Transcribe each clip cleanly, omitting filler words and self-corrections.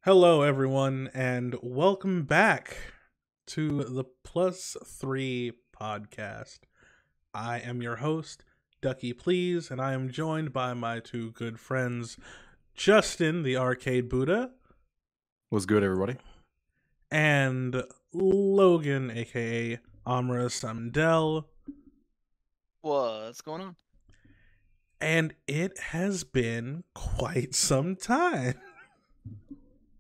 Hello, everyone, and welcome back to the Plus 3 podcast. I am your host, Ducky Please, and I am joined by my two good friends, Justin, the Arcade Buddha, What's good, everybody? and Logan, aka Amra Samdel. What's going on? And it has been quite some time.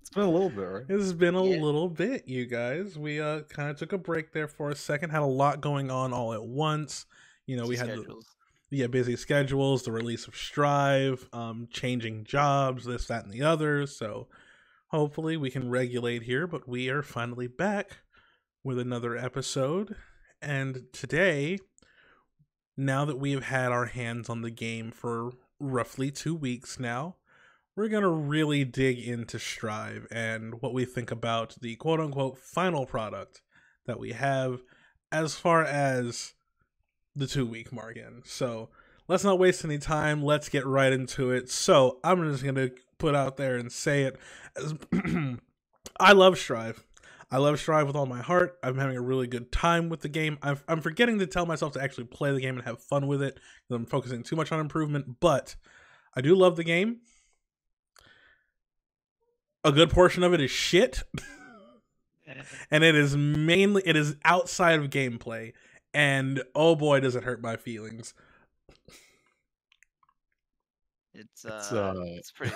It's been a little bit, right? It's been a Yeah. little bit, you guys. We kind of took a break there for a second. Had a lot going on all at once. You know, we had busy schedules, the release of Strive, changing jobs, this, that, and the other. So hopefully we can regulate here. But we are finally back with another episode. And today, now that we have had our hands on the game for roughly 2 weeks now, we're going to really dig into Strive and what we think about the quote-unquote final product that we have as far as the 2-week mark in. So let's not waste any time. Let's get right into it. So I'm just going to put out there and say it. I love Strive. I love Strive with all my heart. I'm having a really good time with the game. I'm forgetting to tell myself to actually play the game and have fun with it. I'm focusing too much on improvement, but I do love the game. A good portion of it is shit. And it is outside of gameplay. And oh boy, does it hurt my feelings. It's pretty.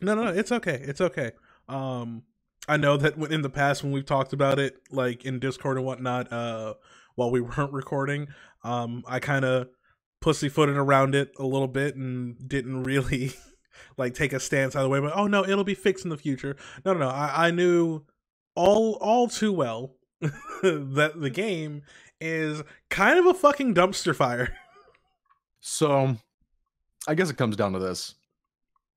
No, it's okay. It's okay. I know that in the past when we've talked about it, like in Discord and whatnot, while we weren't recording, I kind of pussyfooted around it a little bit and didn't really like take a stance out of the way. But oh no, it'll be fixed in the future. No. I knew all too well that the game is kind of a fucking dumpster fire. So, I guess it comes down to this: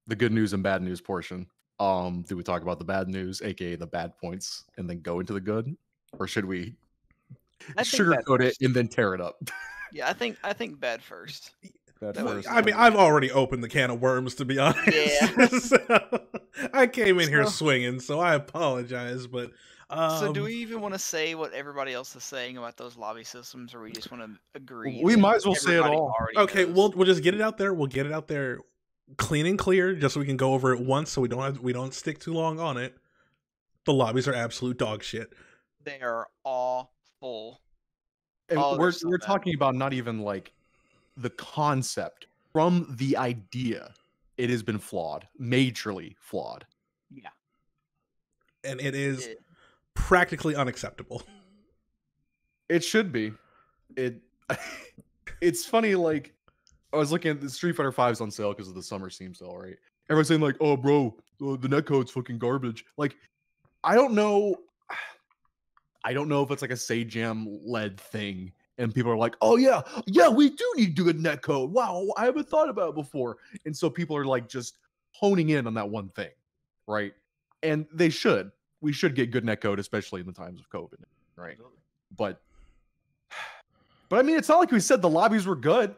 the good news and bad news portion. Do we talk about the bad news, aka the bad points, and then go into the good, or should we sugarcoat it and then tear it up? Yeah, I think bad first. Bad That first. I mean, I've already opened the can of worms, to be honest. Yeah. So, I came in here swinging, so I apologize. But So do we even want to say what everybody else is saying about those lobby systems, or we just want to agree? We that might as well say it everybody all. already okay, knows? we'll just get it out there. We'll get it out there clean and clear, just so we can go over it once, so we don't stick too long on it. The lobbies are absolute dog shit. They are awful. And Oh, we're they're so bad. talking about not even like the concept from the idea. It has been flawed, majorly flawed. Yeah. And it is It- practically unacceptable. It should be. It's funny, like, I was looking at the Street Fighter 5's on sale because of the summer Steam sale, right? Everyone's saying, like, oh, bro, the netcode's fucking garbage. Like, I don't know if it's like a Sajam-led thing, and people are like, oh, yeah, we do need to do a netcode. Wow, I haven't thought about it before. And so people are, like, just honing in on that one thing, right? And they should. We should get good netcode, especially in the times of COVID, right? But I mean, it's not like we said the lobbies were good.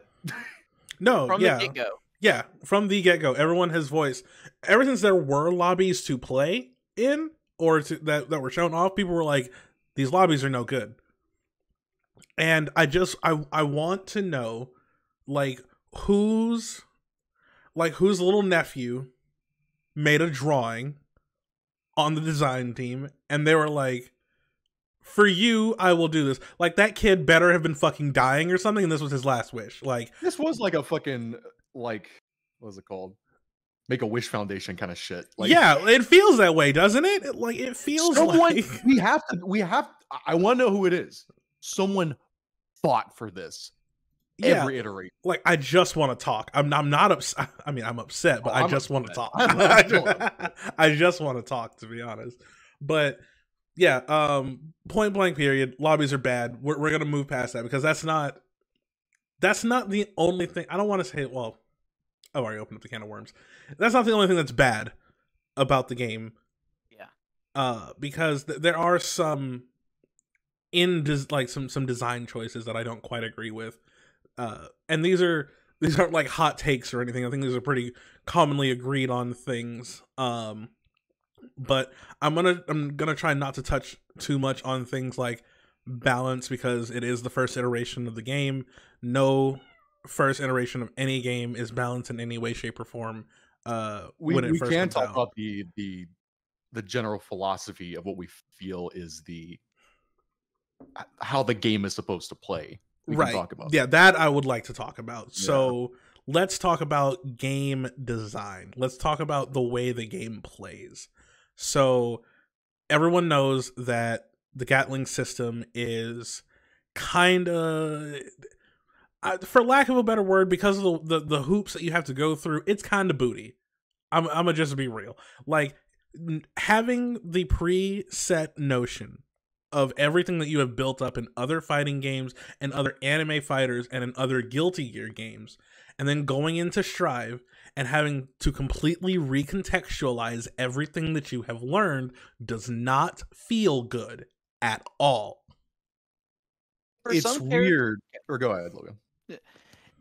No, From yeah. the get-go. Yeah, from the get-go, everyone has voiced. Ever since there were lobbies to play in, or that were shown off, people were like, these lobbies are no good. And I want to know, like, whose little nephew made a drawing on the design team, and they were like, for you, I will do this. Like, that kid better have been fucking dying or something, and this was his last wish. Like, This was like a fucking, like, what was it called? Make-A-Wish Foundation kind of shit. Like, yeah, it feels that way, doesn't it? It feels someone, like we have I want to know who it is. Someone fought for this. yeah, Every iteration. like I just want to talk. I'm not upset. I mean, I'm upset, but I I'm just want to upset. talk. I just want to talk, to be honest. But yeah, point blank period. Lobbies are bad. We're gonna move past that because that's not the only thing. I don't want to say, well, I've already opened up the can of worms. That's not the only thing that's bad about the game. Yeah. Because there are some some design choices that I don't quite agree with. And these aren't like hot takes or anything. I think these are pretty commonly agreed on things. But I'm gonna try not to touch too much on things like balance, because it is the first iteration of the game. No first iteration of any game is balanced in any way, shape, or form. We when it first can comes talk out. about the general philosophy of what we feel is how the game is supposed to play. We Right. can talk about that I would like to talk about. Yeah. So let's talk about game design. Let's talk about the way the game plays. So everyone knows that the Gatling system is kind of, for lack of a better word, because of the hoops that you have to go through, it's kind of booty. I'm gonna just be real. Like, having the preset notion of everything that you have built up in other fighting games and other anime fighters and in other Guilty Gear games, and then going into Strive and having to completely recontextualize everything that you have learned does not feel good at all. It's weird. Or go ahead, Logan.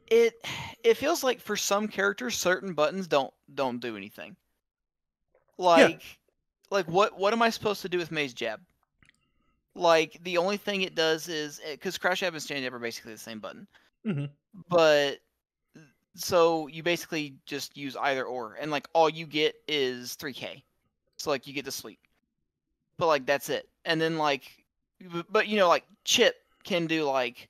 It feels like for some characters, certain buttons don't do anything. Like, what am I supposed to do with Maze Jab? Like, the only thing it does is, because Crash Jab and Stand Jab are basically the same button. Mm-hmm. But, so you basically just use either or, and like all you get is 3K. So like you get to sleep. But like that's it. And then like, but you know, like Chip can do like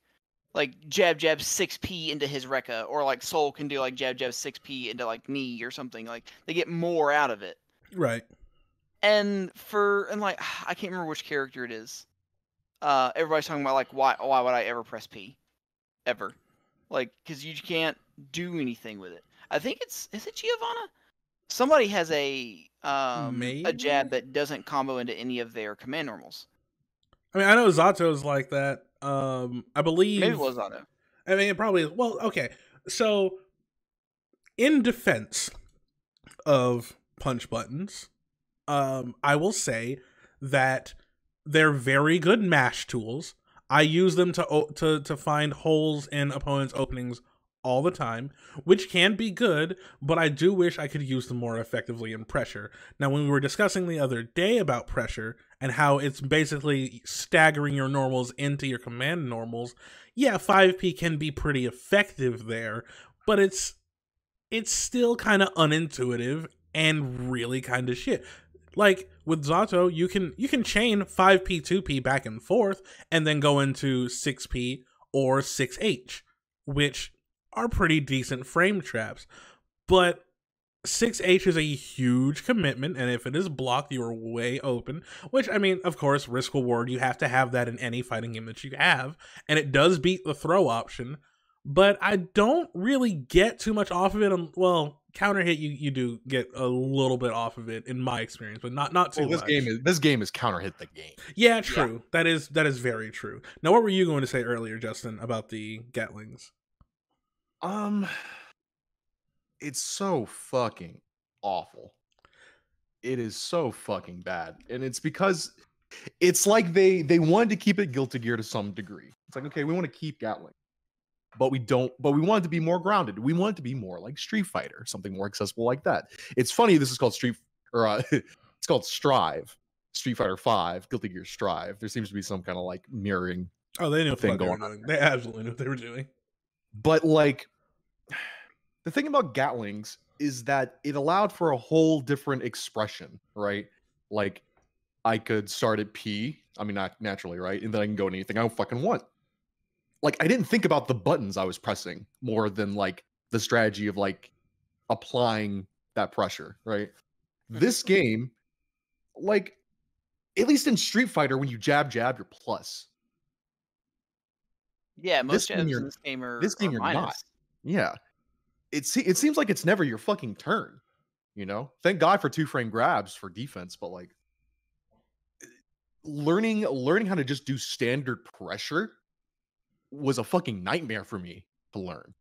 jab 6P into his Rekka, or like Soul can do like jab 6P into like me or something. Like they get more out of it. Right. And like I can't remember which character it is. Everybody's talking about like why would I ever press P, ever, like because you can't do anything with it. I think is it Giovanna? Somebody has a jab that doesn't combo into any of their command normals. I mean, I know Zato's like that. I believe maybe it was Zato. I mean, it probably is. Well, okay. So, in defense of punch buttons, I will say that they're very good mash tools. I use them to find holes in opponents' openings all the time, which can be good, but I do wish I could use them more effectively in pressure. Now, when we were discussing the other day about pressure and how it's basically staggering your normals into your command normals, yeah, 5P can be pretty effective there, but it's still kind of unintuitive and really kind of shit. Like with Zato, you can chain 5P 2P back and forth and then go into 6P or 6H, which are pretty decent frame traps. But 6H is a huge commitment, and if it is blocked, you are way open. Which, I mean, of course, risk reward, you have to have that in any fighting game that you have, and it does beat the throw option, but I don't really get too much off of it. Well, counter hit, you do get a little bit off of it in my experience, but not too much. This game is counter hit the game. Yeah, true. Yeah. That is very true. Now, what were you going to say earlier, Justin, about the Gatlings? It's so fucking awful. It is so fucking bad, and it's because it's like they wanted to keep it Guilty Gear to some degree. It's like, okay, we want to keep Gatling, but we don't. But we want it to be more grounded. We want it to be more like Street Fighter, something more accessible like that. It's funny. This is called it's called Strive. Street Fighter 5, Guilty Gear Strive. There seems to be some kind of like mirroring. Oh, they knew what they were doing. They absolutely knew what they were doing. But like, the thing about Gatlings is that it allowed for a whole different expression, right? Like, I could start at P, I mean, not naturally, right? And then I can go to anything I don't fucking want. Like, I didn't think about the buttons I was pressing more than like the strategy of like applying that pressure, right? This game, like, at least in Street Fighter, when you jab, you're plus. Yeah, most jabs in this game are you're minus. not. Yeah. It seems like it's never your fucking turn, you know? Thank God for 2-frame grabs for defense, but like learning how to just do standard pressure was a fucking nightmare for me to learn.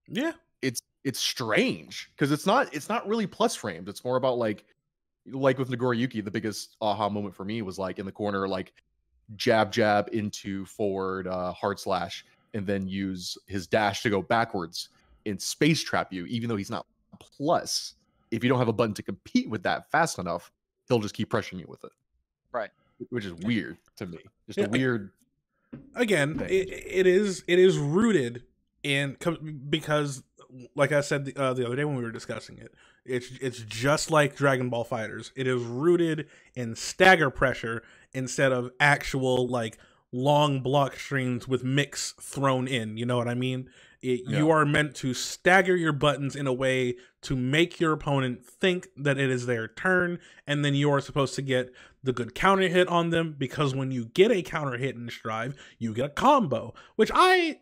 Yeah. It's strange because it's not really plus frames. It's more about like with Nagoriyuki, the biggest aha moment for me was like in the corner, like jab into forward hard slash, and then use his dash to go backwards and space trap you, even though he's not Plus, if you don't have a button to compete with that fast enough, he'll just keep pressuring you with it. Right. Which is weird to me. Just a weird. Again, it is rooted in, because, like I said the other day when we were discussing it, it's just like Dragon Ball FighterZ. It is rooted in stagger pressure instead of actual like long block streams with mix thrown in. You know what I mean? You are meant to stagger your buttons in a way to make your opponent think that it is their turn, and then you are supposed to get the good counter hit on them, because when you get a counter hit in Strive, you get a combo, which I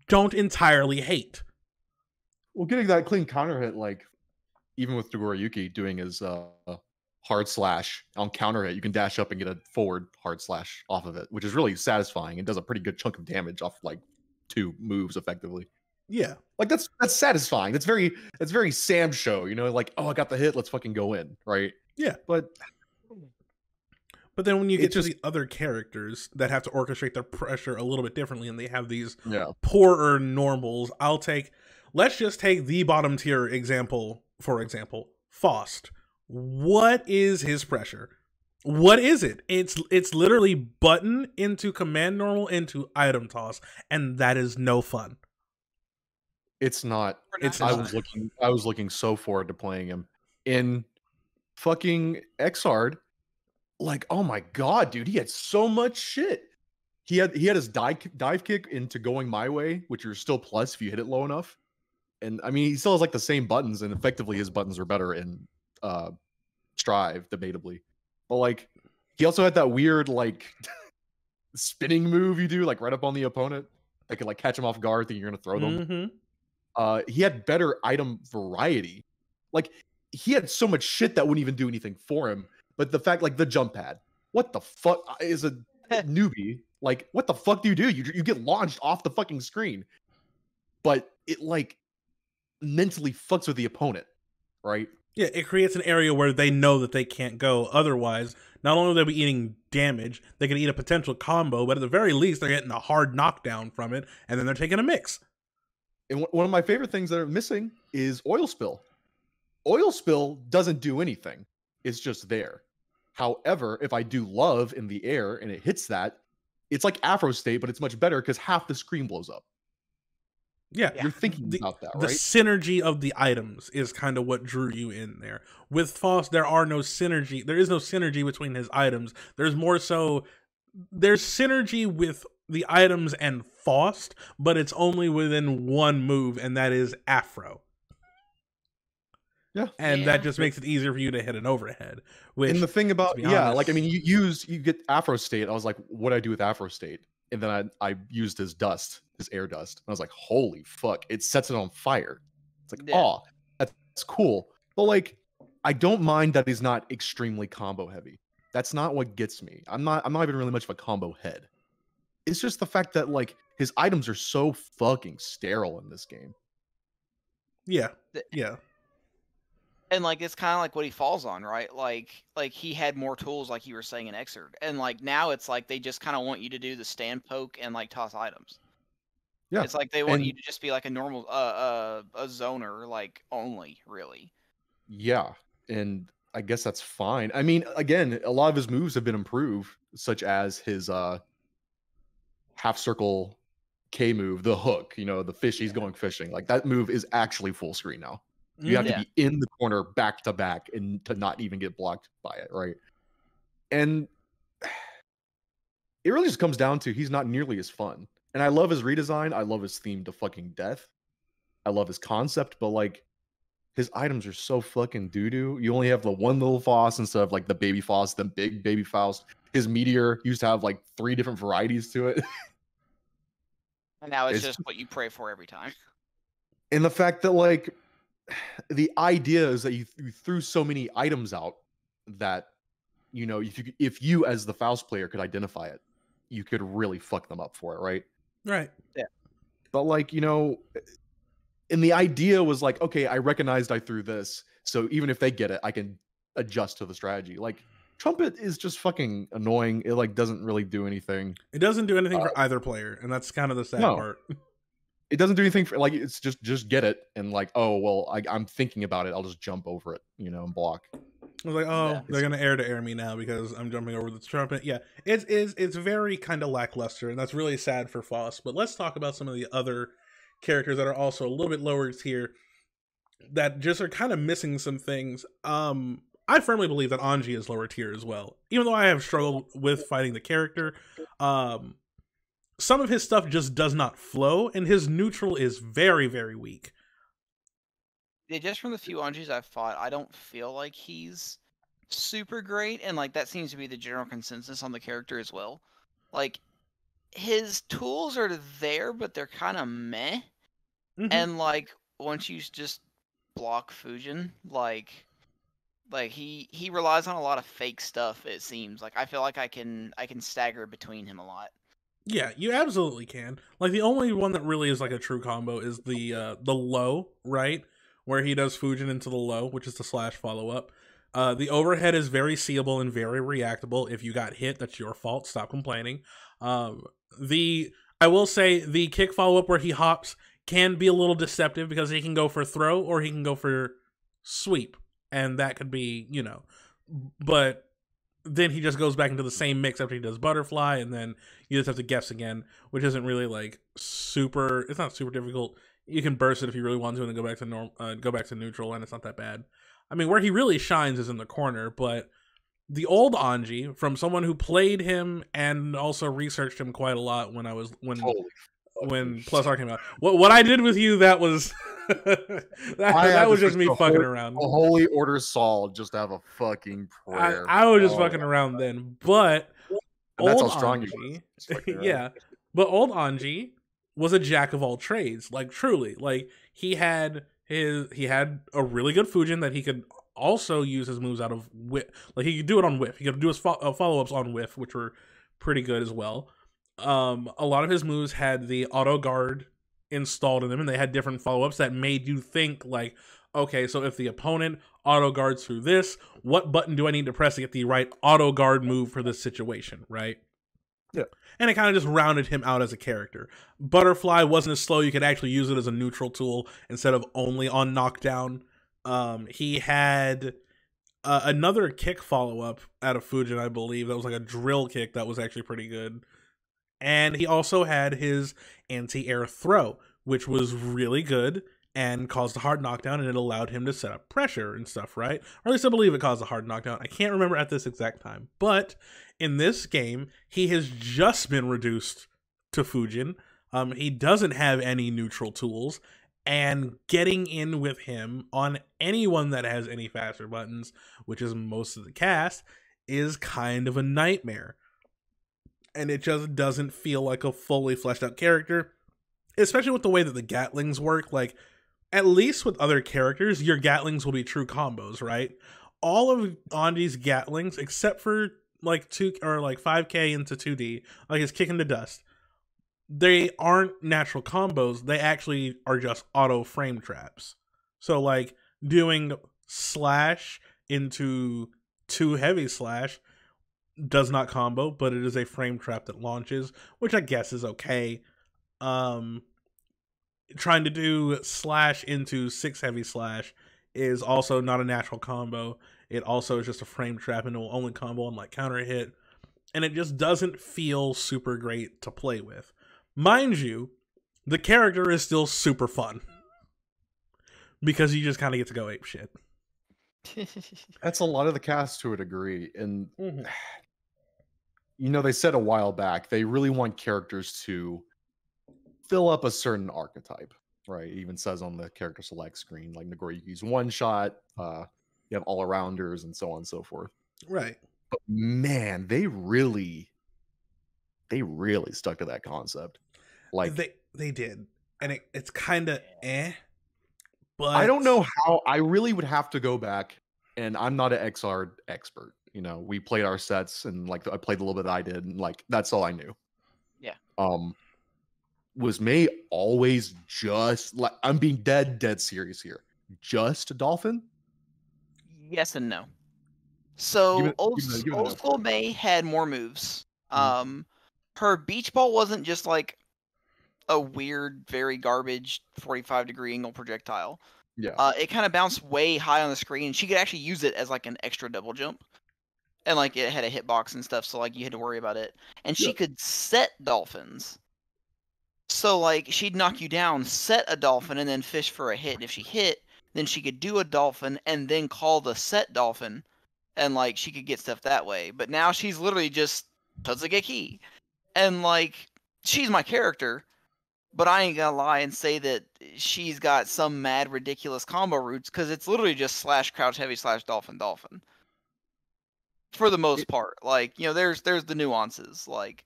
don't entirely hate. Well, getting that clean counter hit, like even with Toguro doing his hard slash on counter hit, you can dash up and get a forward hard slash off of it, which is really satisfying and does a pretty good chunk of damage off like 2 moves effectively. Yeah, like that's satisfying. That's very Sam show, you know, like, oh, I got the hit, let's fucking go in, right? Yeah, but then when you get to the other characters that have to orchestrate their pressure a little bit differently, and they have these poorer normals, let's just take the bottom tier example, for example, Faust. What is his pressure? What is it? It's literally button into command normal into item toss, and that is no fun. It's not. I was looking so forward to playing him in fucking Xrd. Like, oh my god, dude, he had so much shit. He had his dive kick into going my way, which are still plus if you hit it low enough. And I mean, he still has like the same buttons, and effectively his buttons are better in Strive, debatably. But like, he also had that weird like spinning move you do, like right up on the opponent. That could like catch him off guard, thinking you're gonna throw them. Mm-hmm. He had better item variety. Like, he had so much shit that wouldn't even do anything for him. But the fact, like the jump pad, what the fuck is a newbie? Like, what the fuck do? You get launched off the fucking screen, but it like mentally fucks with the opponent, right? Yeah, it creates an area where they know that they can't go. Otherwise, not only will they be eating damage, they can eat a potential combo, but at the very least, they're getting a hard knockdown from it, and then they're taking a mix. And one of my favorite things that are missing is oil spill. Oil spill doesn't do anything. It's just there. However, if I do love in the air and it hits that, it's like Afro State, but it's much better because half the screen blows up. Yeah, you're thinking about that, right? The synergy of the items is kind of what drew you in there. With Faust, there is no synergy between his items. There's synergy with the items and Faust, but it's only within one move, and that is Afro. Yeah, and that just makes it easier for you to hit an overhead. And the thing about like I mean, you get Afro State. I was like, what do I do with Afro State? And then I used his air dust. And I was like, holy fuck! It sets it on fire. It's like, oh, that's cool. But like, I don't mind that he's not extremely combo heavy. That's not what gets me. I'm not even really much of a combo head. It's just the fact that like his items are so fucking sterile in this game. Yeah. And like it's kind of like what he falls on, right? Like he had more tools, like you were saying in Xrd, and like now it's like they just kind of want you to do the stand poke and like toss items. Yeah, it's like they want you to just be like a normal a zoner, like only really. Yeah, and I guess that's fine. I mean, again, a lot of his moves have been improved, such as his half circle K move, the hook. You know, the fish. He's going fishing. Like that move is actually full screen now. You have to be in the corner back to back and to not even get blocked by it, right? And it really just comes down to he's not nearly as fun. And I love his redesign. I love his theme to fucking death. I love his concept, but like his items are so fucking doo-doo. You only have the one little Faust instead of like the baby Faust, the big baby Faust. His meteor used to have like 3 different varieties to it. And now it's just what you pray for every time. And the fact that like the idea is that you threw so many items out that, you know, if you as the Faust player could identify it, you could really fuck them up for it, right? Right. Yeah. But like, you know, and the idea was like, okay, I recognized I threw this, so even if they get it, I can adjust to the strategy. Like Trumpet is just fucking annoying. It like doesn't really do anything. It doesn't do anything for either player, and that's kind of the sad part. it doesn't do anything for, like, it's just get it and like, oh well, I'm thinking about it, I'll just jump over it, you know, and block. I was like, oh, they're gonna air to air me now because I'm jumping over the trumpet. Yeah, it's very kind of lackluster, and that's really sad for Foss. But let's talk about some of the other characters that are also a little bit lower tier that just are kind of missing some things. I firmly believe that Anji is lower tier as well, even though I have struggled with fighting the character. Some of his stuff just does not flow, and his neutral is very, very weak. Yeah, just from the few Anjis I've fought, I don't feel like he's super great, and like that seems to be the general consensus on the character as well. Like his tools are there, but they're kind of meh. And like once you just block Fujin, like he relies on a lot of fake stuff. It seems like I feel like I can stagger between him a lot. Yeah, you absolutely can. Like the only one that really is like a true combo is the low, right? Where he does Fujin into the low, which is the slash follow-up. The overhead is very seeable and very reactable. If you got hit, that's your fault. Stop complaining. I will say the kick follow-up where he hops can be a little deceptive because he can go for throw or he can go for sweep. And that could be, you know, but then he just goes back into the same mix after he does butterfly, and then you just have to guess again, which isn't really like super. It's not super difficult. You can burst it if you really want to, and then go back to neutral, and it's not that bad. I mean, where he really shines is in the corner, but the old Anji, from someone who played him and also researched him quite a lot when Plus R came out. What I did with you, that was that was just me fucking around. A Holy Order Saul just have a fucking prayer. I was just fucking around then, but and that's how strong you were. Yeah, but old Anji was a jack of all trades. Like truly, like he had a really good Fujin that he could also use his moves out of whiff. Like he could do it on whiff. He could do his follow-ups on whiff, which were pretty good as well. A lot of his moves had the auto guard installed in them, and they had different follow-ups that made you think like, okay, so if the opponent auto guards through this, what button do I need to press to get the right auto guard move for this situation, right? Yeah. And it kind of just rounded him out as a character. Butterfly wasn't as slow. You could actually use it as a neutral tool instead of only on knockdown. He had another kick follow-up out of Fujin, I believe. That was like a drill kick that was actually pretty good. And he also had his anti-air throw, which was really good and caused a hard knockdown, and it allowed him to set up pressure and stuff, right? Or at least I believe it caused a hard knockdown. I can't remember at this exact time. But in this game, he has just been reduced to Fujin. He doesn't have any neutral tools, and getting in with him on anyone that has any faster buttons, which is most of the cast, is kind of a nightmare. And it just doesn't feel like a fully fleshed out character, especially with the way that the Gatlings work. Like, at least with other characters, your Gatlings will be true combos, right? All of Anji's Gatlings, except for like 5k into 2D, like his kick into dust, they aren't natural combos. They actually are just auto frame traps. So like doing slash into 2 heavy slash does not combo, but it is a frame trap that launches, which I guess is okay. Trying to do slash into 6 heavy slash is also not a natural combo. It also is just a frame trap and it will only combo on like counter hit, and it just doesn't feel super great to play with. Mind you, the character is still super fun because you just kind of get to go ape shit. That's a lot of the cast to a degree, and you know, they said a while back they really want characters to fill up a certain archetype, right? It even says on the character select screen, like Nagoriyuki's one shot, you have all-arounders and so on and so forth. Right. But man, they really stuck to that concept. Like they did. And it's kind of but I don't know how. I really would have to go back, and I'm not an XR expert. You know, we played our sets, and like I played a little bit I did, and like that's all I knew. Yeah. Was Mei always just like, I'm being dead serious here, just a dolphin? Yes and no. So old school Mei had more moves. Her beach ball wasn't just like a weird, very garbage 45-degree angle projectile. Yeah. It kind of bounced way high on the screen. She could actually use it as like an extra double jump. And like it had a hitbox and stuff, so like you had to worry about it. And she could set dolphins. So like she'd knock you down, set a dolphin, and then fish for a hit. And if she hit, then she could do a dolphin and then call the set dolphin, and like she could get stuff that way. But now she's literally just Tozugeki. And like she's my character, but I ain't gonna lie and say that she's got some mad ridiculous combo routes, because it's literally just slash crouch heavy slash dolphin dolphin. For the most part, like, you know, there's the nuances, like,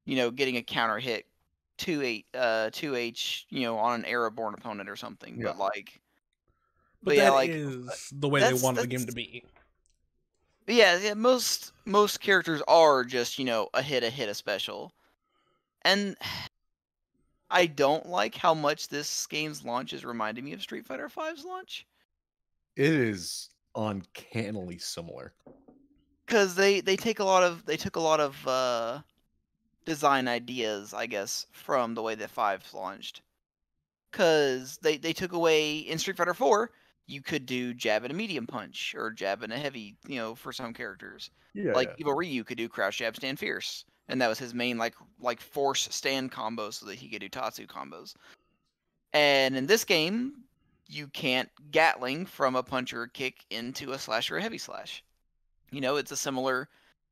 you know, getting a counter hit 2H, you know, on an Airborne opponent or something. Yeah. But like, but yeah, that like, is the way they wanted the game to be. Yeah, most characters are just, you know, a hit a special. And I don't like how much this game's launch is reminding me of Street Fighter V's launch. It is uncannily similar. Because they took a lot of design ideas, I guess, from the way that 5 launched. Because they took away in Street Fighter 4, you could do jab and a medium punch, or jab and a heavy, you know, for some characters. Yeah. Like Evil Ryu could do crouch jab stand fierce, and that was his main like force stand combo, so that he could do Tatsu combos. And in this game, you can't Gatling from a punch or a kick into a slash or a heavy slash. You know, it's a similar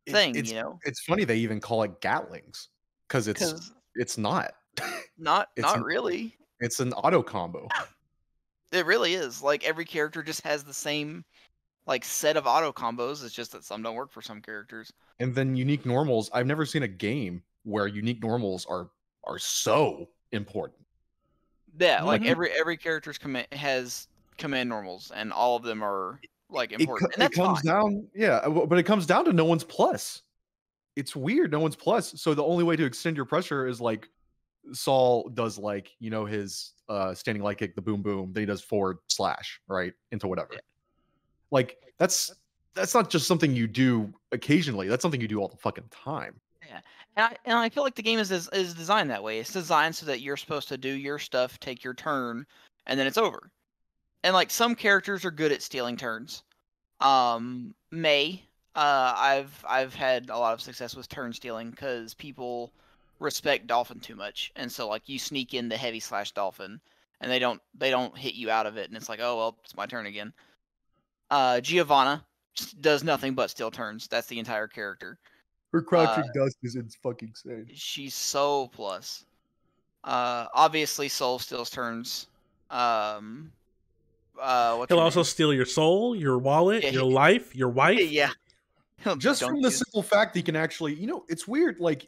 thing. You know, it's funny they even call it Gatlings, because it's not. Not really. It's an auto combo. It really is. Like every character just has the same like set of auto combos. It's just that some don't work for some characters. And then unique normals. I've never seen a game where unique normals are so important. Yeah, like every character's has command normals, and all of them are like important. And it comes down, but it comes down to no one's plus. It's weird, no one's plus. So the only way to extend your pressure is like Saul does, like, you know, his standing light kick, the boom boom. Then he does forward slash right into whatever. Yeah. Like that's not just something you do occasionally. That's something you do all the fucking time. Yeah, and I feel like the game is designed that way. It's designed so that you're supposed to do your stuff, take your turn, and then it's over. And like some characters are good at stealing turns. Mei, I've had a lot of success with turn stealing because people respect Dolphin too much, and so like you sneak in the heavy slash Dolphin, and they don't hit you out of it, and it's like, oh well, it's my turn again. Giovanna does nothing but steal turns. That's the entire character. Her crouching dust is fucking insane. She's so plus. Obviously Soul steals turns. He'll also steal your soul, your wallet, your life, your wife. Yeah. Just from the simple fact he can actually, you know, it's weird. Like,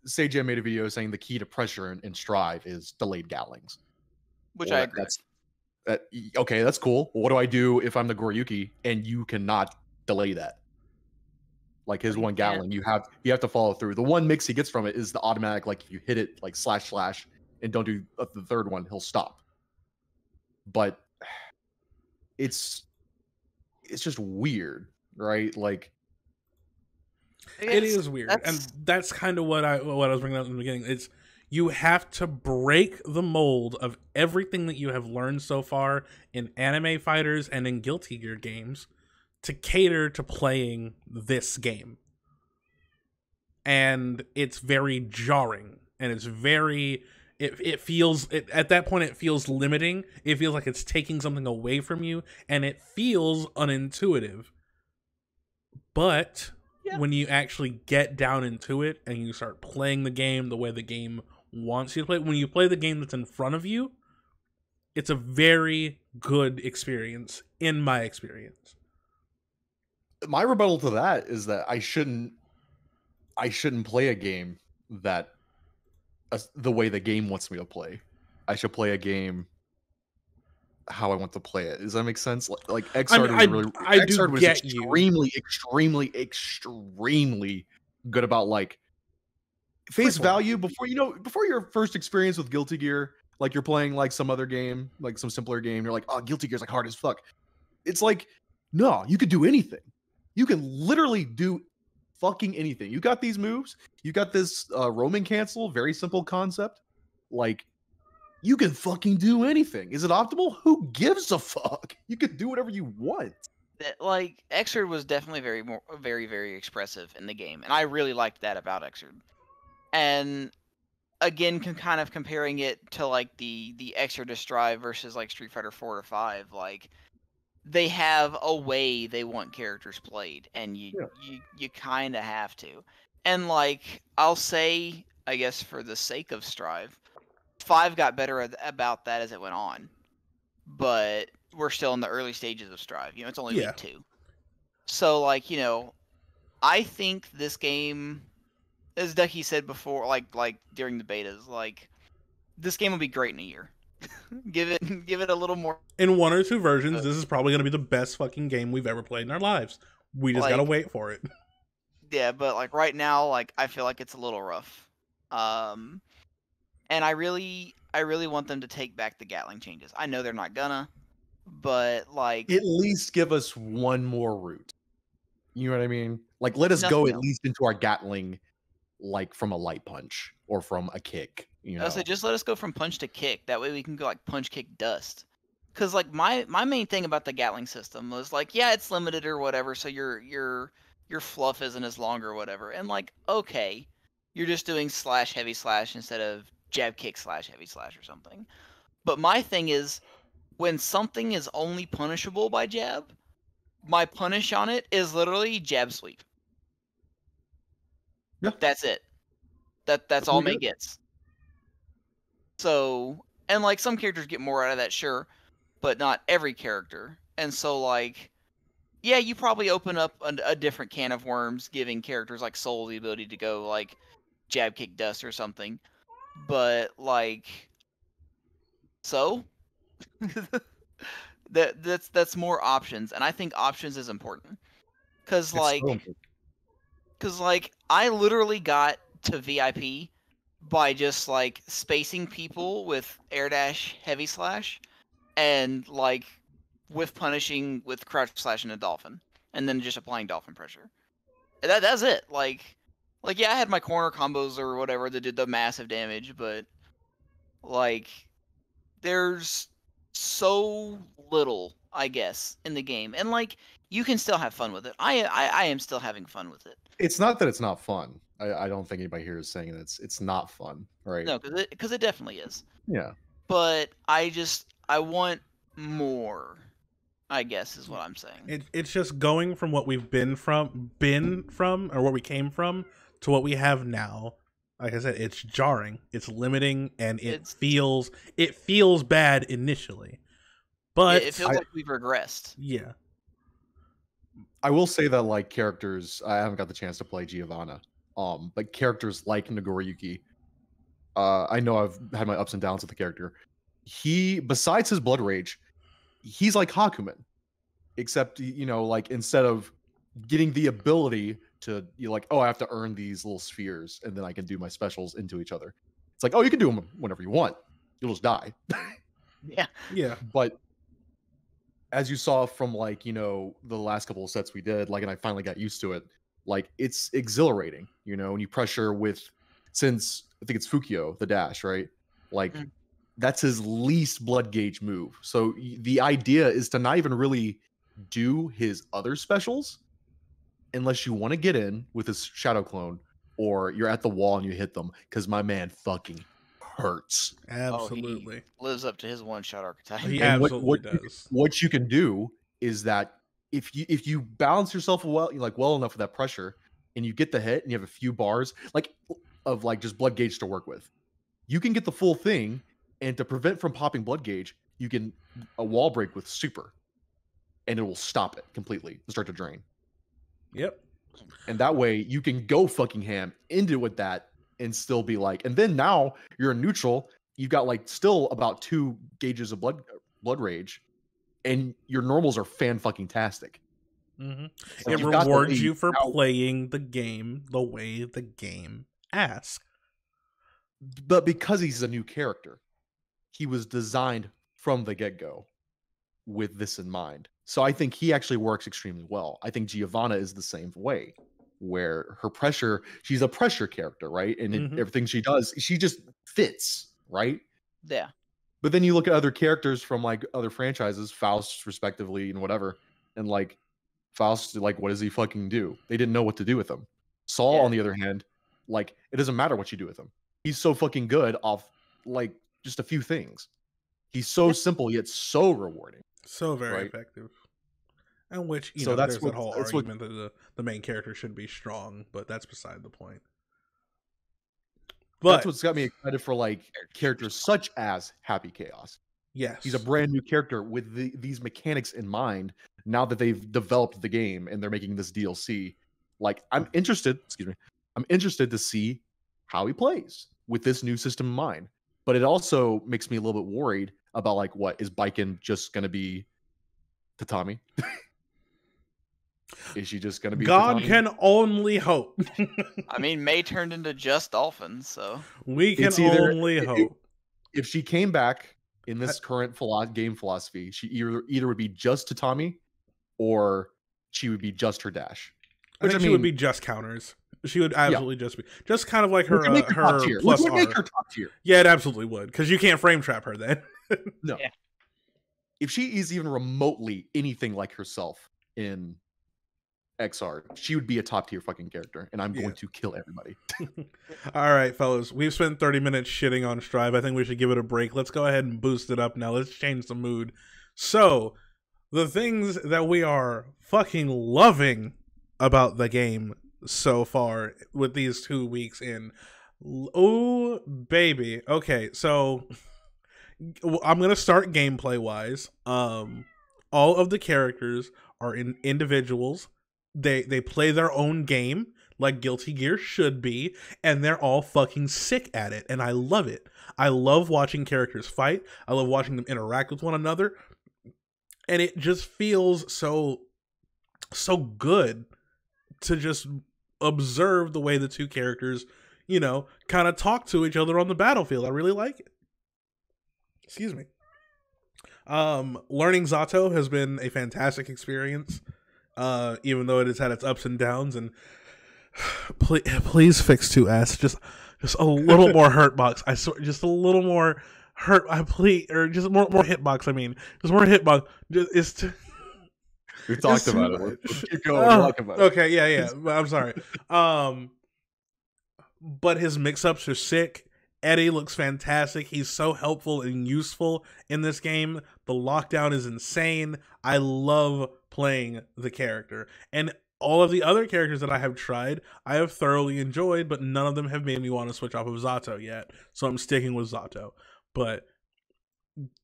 Seiya made a video saying the key to pressure in Strive is delayed Gatlings. Which I agree. Okay, that's cool. What do I do if I'm the Goriyuki and you cannot delay that? Like his one Gatling, you have to follow through. The one mix he gets from it is the automatic, like if you hit it like slash and don't do the third one, he'll stop. But it's just weird, right? Like it is weird, and that's kind of what I was bringing up in the beginning. It's you have to break the mold of everything that you have learned so far in anime fighters and in Guilty Gear games to cater to playing this game. And it's very jarring, and it's very it feels at that point it feels limiting. It feels like it's taking something away from you, and it feels unintuitive. But when you actually get down into it and you start playing the game the way the game wants you to play, when you play the game that's in front of you, it's a very good experience, in my experience. My rebuttal to that is that I shouldn't play a game that the way the game wants me to play. I should play a game how I want to play it. Does that make sense? Like Xrd was extremely good about like face value before your first experience with Guilty Gear. Like you're playing like some other game, like some simpler game. You're like, oh, Guilty Gear's like hard as fuck. It's like, no, you could do anything. You can literally do fucking anything. You got these moves. You got this roaming cancel. Very simple concept. like you can fucking do anything. Is it optimal? Who gives a fuck? You can do whatever you want. Like Xrd was definitely very expressive in the game, and I really liked that about Xrd. And again, kind of comparing it to like the Xrd Strive versus like Street Fighter 4 or 5, like they have a way they want characters played, and you kind of have to. And like I'll say, I guess for the sake of Strive, 5 got better about that as it went on, but we're still in the early stages of Strive. It's only week 2. So like, I think this game, as Ducky said before, like during the betas, like this game will be great in a year. give it a little more. In 1 or 2 versions, this is probably going to be the best fucking game we've ever played in our lives. We just got to wait for it. Yeah, but like right now, like I feel like it's a little rough. And I really want them to take back the Gatling changes. I know they're not gonna, but like at least give us one more route. You know what I mean? Like let us go at least into our Gatling, like from a light punch or from a kick. I say just let us go from punch to kick. That way we can go like punch, kick, dust. Because like my main thing about the Gatling system was like, yeah, it's limited or whatever, so your fluff isn't as long or whatever. And like, okay, you're just doing slash heavy slash instead of jab kick slash heavy slash or something. But my thing is, when something is only punishable by jab, my punish on it is literally jab sweep. Yeah. That's it. That's all May gets. So, and like some characters get more out of that, sure, but not every character. And so like, yeah, you probably open up a different can of worms, giving characters like Soul the ability to go like jab kick dust or something. But like, so that's more options, and I think options is important because like I literally got to VIP by just like spacing people with air dash heavy slash and like with punishing with crouch slash and a dolphin, and then just applying dolphin pressure. That's it. Like yeah, I had my corner combos or whatever that did the massive damage, but like there's so little, I guess, in the game, and like you can still have fun with it. I am still having fun with it. It's not that it's not fun. I don't think anybody here is saying that it's not fun, right? No, because it definitely is. Yeah. But I want more, I guess is what I'm saying. It's just going from what we've been from, or what we came from, to what we have now. Like I said, it's jarring, it's limiting, and it feels bad initially. But it feels like we've regressed. Yeah. I will say that like characters, I haven't got the chance to play Giovanna. But characters like Nagoriyuki, I know I've had my ups and downs with the character. He, besides his blood rage, he's like Hakumen, except like instead of getting the ability to like, oh, I have to earn these little spheres and then I can do my specials into each other. It's like, oh, you can do them whenever you want. You'll just die. Yeah. But as you saw from like the last couple of sets we did, like, and I finally got used to it. Like it's exhilarating, and you pressure since I think it's Fukio, the dash, right? Like that's his least blood gauge move. So the idea is to not even really do his other specials unless you want to get in with his shadow clone or you're at the wall and you hit them, because my man fucking hurts. Absolutely. He lives up to his one-shot archetype. He absolutely does. What you can do is that if you balance yourself well enough with that pressure and you get the hit and you have a few bars of just blood gauge to work with, you can get the full thing. And to prevent from popping blood gauge, you can a wall break with super, and it will stop it completely and start to drain. Yep. And that way you can go fucking ham into it with that and still be like, and then now you're in neutral. You've got like still about 2 gauges of blood rage, and your normals are fan fucking tastic. Mm-hmm. So it rewards you for playing the game the way the game asks. But because he's a new character, he was designed from the get-go with this in mind. So I think he actually works extremely well. I think Giovanna is the same way, where her pressure, she's a pressure character, right? And everything she does, she just fits. right? Yeah. But then you look at other characters from like other franchises, Faust respectively and whatever, and like Faust, like what does he fucking do? They didn't know what to do with him. Saul, on the other hand, like it doesn't matter what you do with him. He's so fucking good off like just a few things. He's so simple yet so rewarding. So very right? effective. And which, you So know, that's there's what- that whole that's what- argument that the main character should be strong, but that's beside the point. But That's what's got me excited for like characters such as Happy Chaos. yes, He's a brand new character with these mechanics in mind. Now that they've developed the game and they're making this DLC, like I'm interested. Excuse me, I'm interested to see how he plays with this new system in mind. But it also makes me a little bit worried about like what is Baiken just going to be Tatami? Is she just going to be God Tatami? can only hope. I mean, May turned into just dolphins, so We can It's either- only it- hope. If she came back in this current game philosophy, she either would be just Tatami or she would be just her dash. I think she would be just counters. She would absolutely just be just kind of like her Which would make her top tier. plus Which would make R. her top tier. Yeah, it absolutely would, because you can't frame trap her then. No. Yeah. If she is even remotely anything like herself in XR, she would be a top tier fucking character, and I'm Yeah. going to kill everybody. All right, fellas, we've spent 30 minutes shitting on Strive. I think we should give it a break. Let's go ahead and boost it up now. Let's change the mood. So, the things that we are fucking loving about the game so far with these 2 weeks in. Oh, baby. Okay, so I'm going to start gameplay wise. All of the characters are individuals. They play their own game like Guilty Gear should be, and they're all fucking sick at it, and I love it. I love watching characters fight. I love watching them interact with one another, and it just feels so good to just observe the way the two characters, you know, kind of talk to each other on the battlefield. I really like it. Excuse me. Learning Zato has been a fantastic experience, even though it has had its ups and downs. And please fix 2S. Just a little more hurt box. I swear, just a little more hurt. I please, or just more hitbox. I mean, just more hitbox. It's We've talked about it. Let's keep going. We'll talk about it. Okay, yeah. I'm sorry. But his mix-ups are sick. Eddie looks fantastic. He's so helpful and useful in this game. The lockdown is insane. I love playing the character. And all of the other characters that I have tried, I have thoroughly enjoyed, but none of them have made me want to switch off of Zato yet. So I'm sticking with Zato. But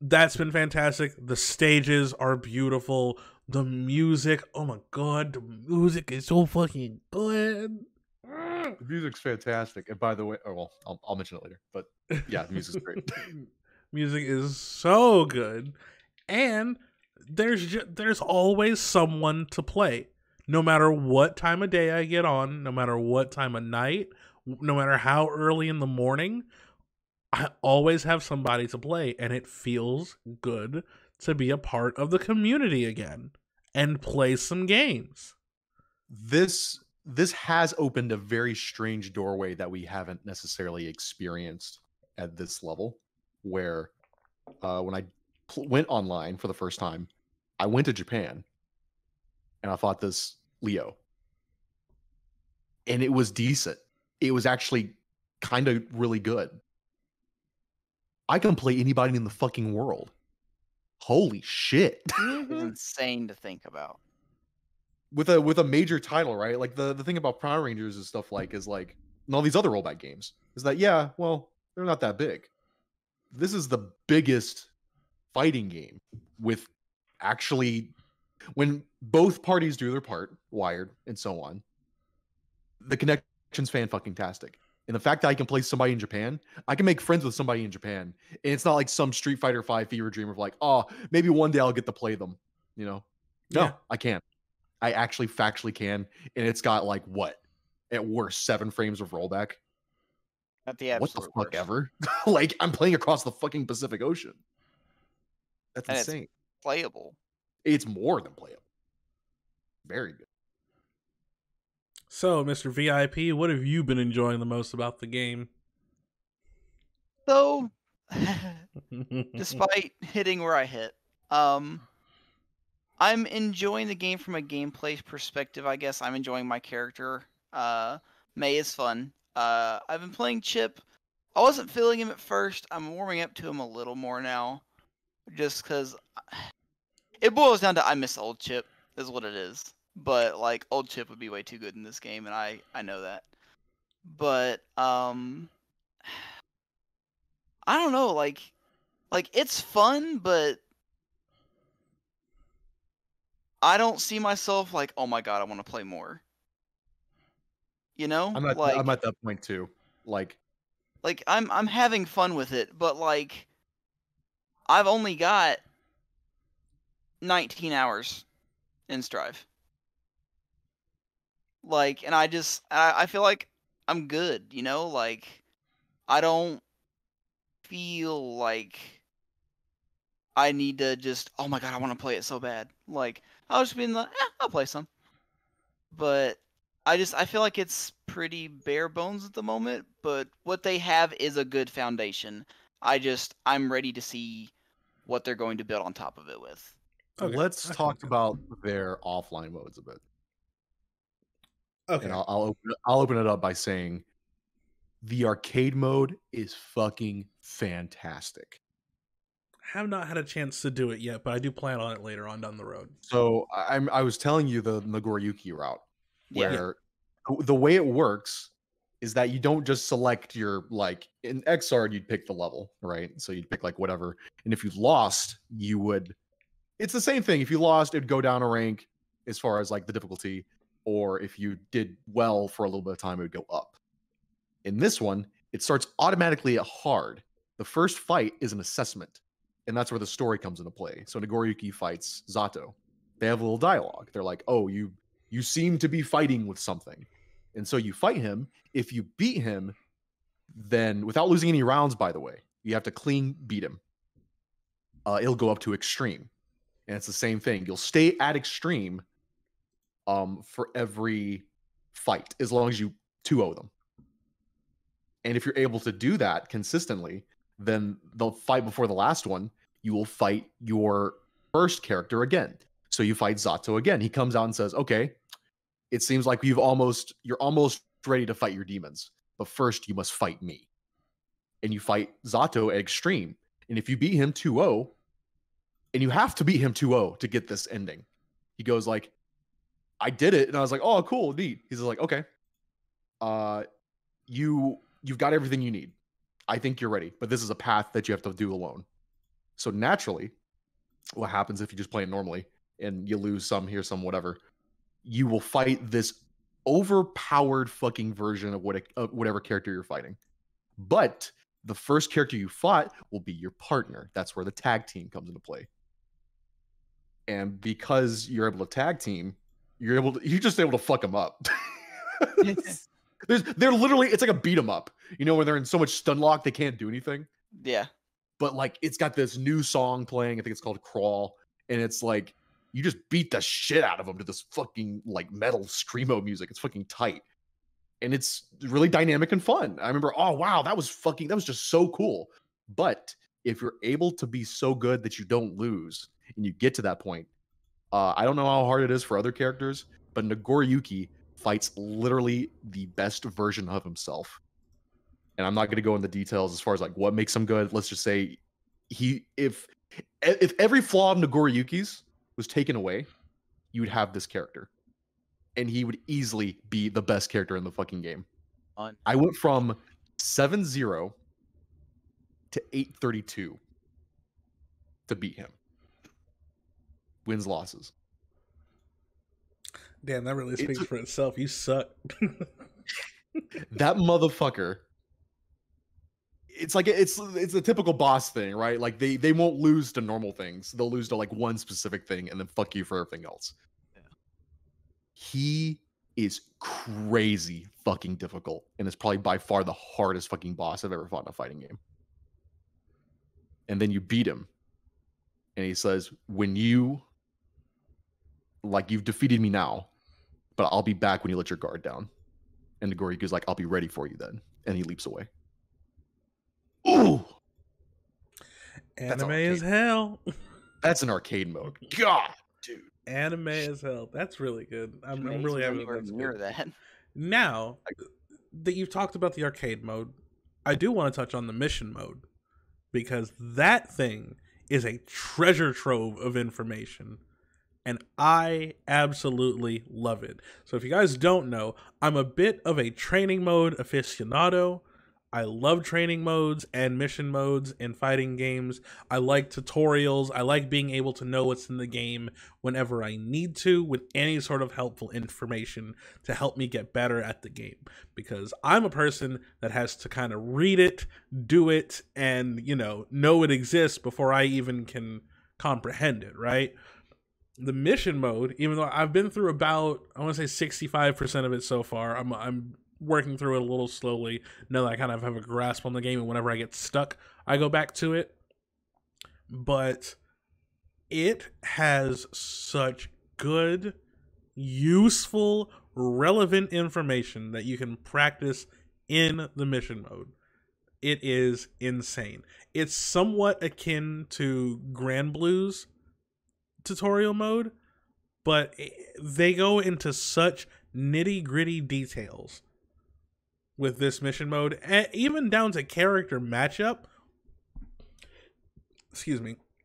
that's been fantastic. The stages are beautiful. The music, oh my god, the music is so fucking good. The music's fantastic. And by the way, I'll mention it later. But yeah, the music's great. Music is so good, and there's always someone to play. No matter what time of day I get on, no matter what time of night, no matter how early in the morning, I always have somebody to play, and it feels good to be a part of the community again and play some games. This has opened a very strange doorway that we haven't necessarily experienced at this level, where when I went online for the first time, I went to Japan and I fought this Leo, and it was decent. It was actually kind of really good. I can play anybody in the fucking world. Holy shit. it's insane to think about. With a major title, right? Like the thing about Power Rangers and stuff is like and all these other rollback games is that they're not that big. This is the biggest fighting game with actually when both parties do their part, Wired and so on. The connection's fan-fucking-tastic. And the fact that I can play somebody in Japan, I can make friends with somebody in Japan. And it's not like some Street Fighter 5 fever dream of like, oh, maybe one day I'll get to play them. You know? No, Yeah. I can't. I actually factually can. And it's got like what? At worst, 7 frames of rollback. At the What absolute the fuck worst. ever? Like, I'm playing across the fucking Pacific Ocean. That's And it's insane. Playable. It's more than playable. Very good. So, Mr. VIP, what have you been enjoying the most about the game? So despite hitting where I hit, I'm enjoying the game from a gameplay perspective. I guess I'm enjoying my character. May is fun. I've been playing Chip. I wasn't feeling him at first. I'm warming up to him a little more now, just because it boils down to I miss old Chip is what it is. But like old Chip would be way too good in this game, and I know that. But I don't know, like it's fun, but I don't see myself like, oh my god, I want to play more. You know, I'm at that point too. Like I'm having fun with it, but like I've only got 19 hours in Strive. Like, and I feel like I'm good, you know? Like, I don't feel like I need to just, oh my god, I want to play it so bad. Like, I'll just be in the, I'll play some. But I feel like it's pretty bare bones at the moment, but what they have is a good foundation. I'm ready to see what they're going to build on top of it with. Okay. Let's talk about their offline modes a bit. Okay. And I'll open it up by saying the arcade mode is fucking fantastic. Have not had a chance to do it yet, but I do plan on it later on down the road. So I was telling you the Nagoriyuki route, where the way it works is that you don't just select your, like in Xrd you'd pick the level, right? So you'd pick like whatever, and if you lost, you would. It's the same thing. If you lost, it'd go down a rank as far as like the difficulty, or if you did well for a little bit of time, it would go up. In this one, it starts automatically at hard. The first fight is an assessment, and that's where the story comes into play. So Nagoriyuki fights Zato. They have a little dialogue. They're like, oh, you seem to be fighting with something. And so you fight him. If you beat him, then without losing any rounds, by the way, you have to clean beat him. It'll go up to extreme. And it's the same thing. You'll stay at extreme for every fight, as long as you 2-0 them. And if you're able to do that consistently, then the fight before the last one, you will fight your first character again. So you fight Zato again. He comes out and says, okay, it seems like you're almost ready to fight your demons, but first you must fight me. And you fight Zato at extreme. And if you beat him 2-0, and you have to beat him 2-0 to get this ending. He goes like, I did it. And I was like, oh, cool, neat. He's like, okay. You've got everything you need. I think you're ready, but this is a path that you have to do alone. So naturally, what happens if you just play it normally and you lose some here, some whatever, you will fight this overpowered fucking version of whatever character you're fighting. But the first character you fought will be your partner. That's where the tag team comes into play. And because you're able to tag team, you're just able to fuck them up. They're literally, it's like a beat 'em up, you know, when they're in so much stun lock they can't do anything. Yeah. But like it's got this new song playing, I think it's called Crawl, and it's like you just beat the shit out of them to this fucking like metal screamo music. It's fucking tight. And it's really dynamic and fun. I remember, oh wow, that was just so cool. But if you're able to be so good that you don't lose and you get to that point, I don't know how hard it is for other characters, but Nagoriyuki fights literally the best version of himself. And I'm not going to go into details as far as like what makes him good. Let's just say if every flaw of Nagoriyuki's was taken away, you would have this character. And he would easily be the best character in the fucking game. I went from 7-0 to 832 to beat him. Wins, losses. Damn, that really speaks for itself. You suck. That motherfucker. It's like it's a typical boss thing, right? Like they won't lose to normal things. They'll lose to like one specific thing and then fuck you for everything else. Yeah. He is crazy fucking difficult and is probably by far the hardest fucking boss I've ever fought in a fighting game. And then you beat him. And he says, when you've defeated me now, but I'll be back when you let your guard down. And Nagoriyuki's like, I'll be ready for you then. And he leaps away. Ooh! Anime as hell. That's an arcade mode. God, dude. Anime as hell. That's really good. I'm really happy that's near good. that. Now that you've talked about the arcade mode, I do want to touch on the mission mode, because that thing is a treasure trove of information, and I absolutely love it. So if you guys don't know, I'm a bit of a training mode aficionado. I love training modes and mission modes in fighting games. I like tutorials. I like being able to know what's in the game whenever I need to, with any sort of helpful information to help me get better at the game. Because I'm a person that has to kind of read it, do it, and, know it exists before I even can comprehend it, right? The mission mode, even though I've been through about, I want to say 65% of it so far, I'm working through it a little slowly now that I kind of have a grasp on the game, and whenever I get stuck, I go back to it. But it has such good, useful, relevant information that you can practice in the mission mode. It is insane. It's somewhat akin to Grand Blue's tutorial mode, but they go into such nitty-gritty details with this mission mode, and even down to character matchup.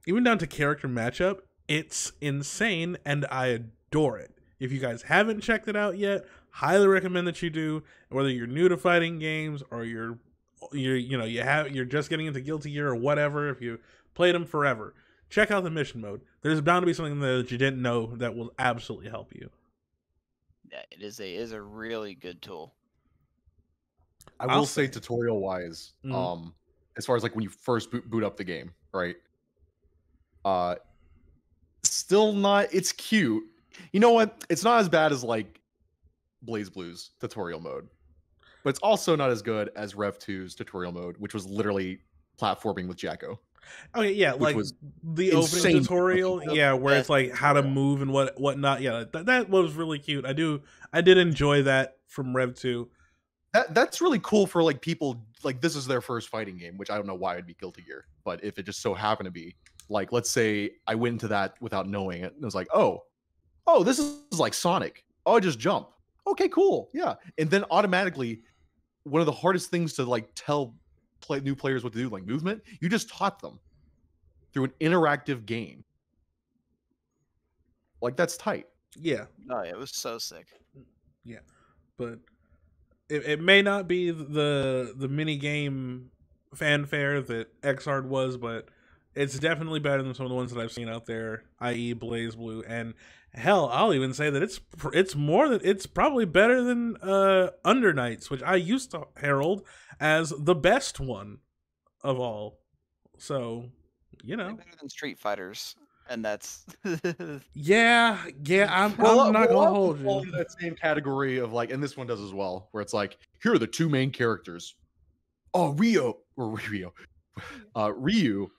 Even down to character matchup, it's insane, and I adore it. If you guys haven't checked it out yet, highly recommend that you do. Whether you're new to fighting games or you're just getting into Guilty Gear or whatever, if you played them forever, check out the mission mode. There's bound to be something there that you didn't know that will absolutely help you. Yeah, it is a really good tool. I will say tutorial wise, as far as like when you first boot up the game, right? Still not, it's cute. You know what? It's not as bad as like BlazBlue's tutorial mode, but it's also not as good as Rev 2's tutorial mode, which was literally platforming with Jacko. Okay, yeah, like the opening tutorial, where it's like how to move and whatnot. Yeah, that was really cute. I did enjoy that from Rev 2. That's really cool for like people, like this is their first fighting game, which I don't know why it'd be Guilty Gear, but if it just so happened to be, like, let's say I went into that without knowing it, and it was like, oh, this is like Sonic. Oh, I just jump. Okay, cool, yeah. And then automatically, one of the hardest things to like tell new players what to do, like movement, you just taught them through an interactive game. Like, that's tight. Yeah. Oh, it was so sick. Yeah, but it may not be the mini game fanfare that Xrd was, but it's definitely better than some of the ones that I've seen out there, i.e. BlazBlue, and hell, I'll even say that it's probably better than Undernights, which I used to herald as the best one of all. So, better than Street Fighters. And that's yeah. I'm not gonna hold you. In that same category of like, and this one does as well, where it's like, here are the two main characters. Oh, Ryu.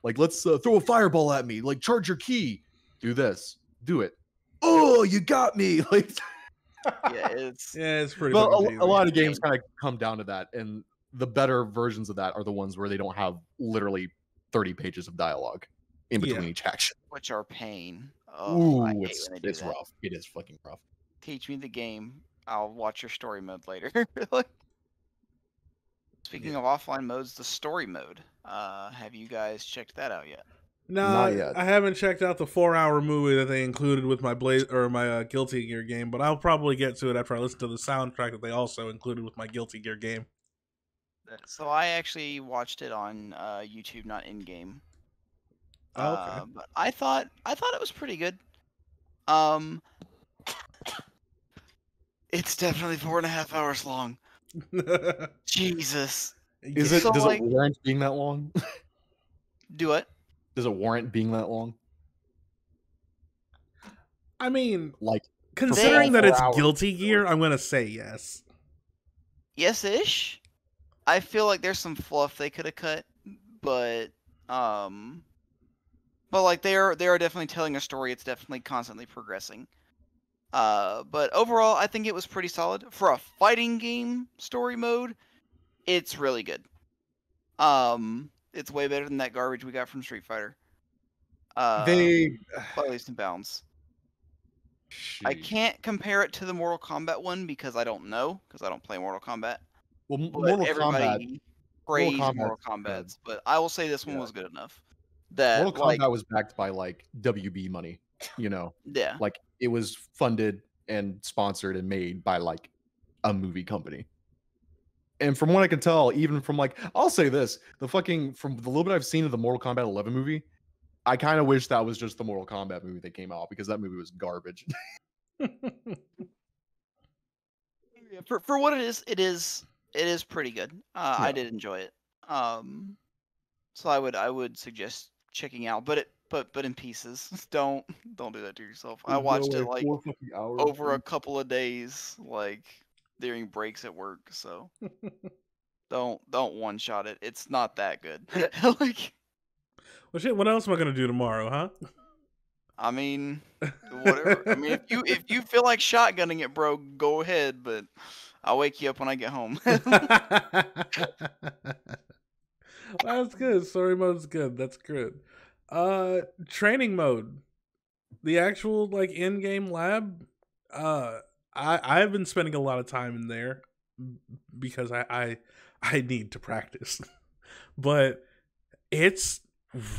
Like, let's throw a fireball at me. Like, charge your key. Do this. Do it. Oh, you got me. Like, it's pretty. Well, a lot of games kind of come down to that, and the better versions of that are the ones where they don't have literally 30 pages of dialogue in between each action, which are pain. Oh, ooh, it's rough. It is fucking rough. Teach me the game. I'll watch your story mode later. Speaking of offline modes, the story mode. Have you guys checked that out yet? No, not yet. I haven't checked out the 4-hour movie that they included with my my Guilty Gear game, but I'll probably get to it after I listen to the soundtrack that they also included with my Guilty Gear game. So I actually watched it on YouTube, not in game. Oh, okay. But I thought it was pretty good. It's definitely 4.5 hours long. Jesus. Does it warrant being that long? Do what? Does it warrant being that long? I mean, like, considering that it's Guilty Gear, I'm gonna say yes. Yes-ish. I feel like there's some fluff they could have cut, but like they are definitely telling a story. It's definitely constantly progressing. But overall, I think it was pretty solid for a fighting game story mode. It's really good. It's way better than that garbage we got from Street Fighter. They by leaps and bounds. I Sheesh. can't compare it to the Mortal Kombat one because I don't know, because I don't play Mortal Kombat. Well, But Mortal Kombat. everybody praised Mortal Kombat's good. Kombat's, but I will say this one Yeah. was good enough. That Mortal Kombat was backed by like WB money, you know. Yeah. Like it was funded and sponsored and made by like a movie company. And from what I can tell, even from like, I'll say this, from the little bit I've seen of the Mortal Kombat 11 movie, I kind of wish that was just the Mortal Kombat movie that came out because that movie was garbage. For what it is pretty good. Yeah. I did enjoy it. So I would suggest checking out, but in pieces. Don't do that to yourself. I watched it like over a couple of days, like during breaks at work. So don't one shot it. It's not that good. Like, well, shit. What else am I gonna do tomorrow, huh? I mean, whatever. I mean, if you feel like shotgunning it, bro, go ahead. But I'll wake you up when I get home. That's good. Story mode's good. That's good. Training mode, the actual like in-game lab. I've been spending a lot of time in there because I need to practice, but it's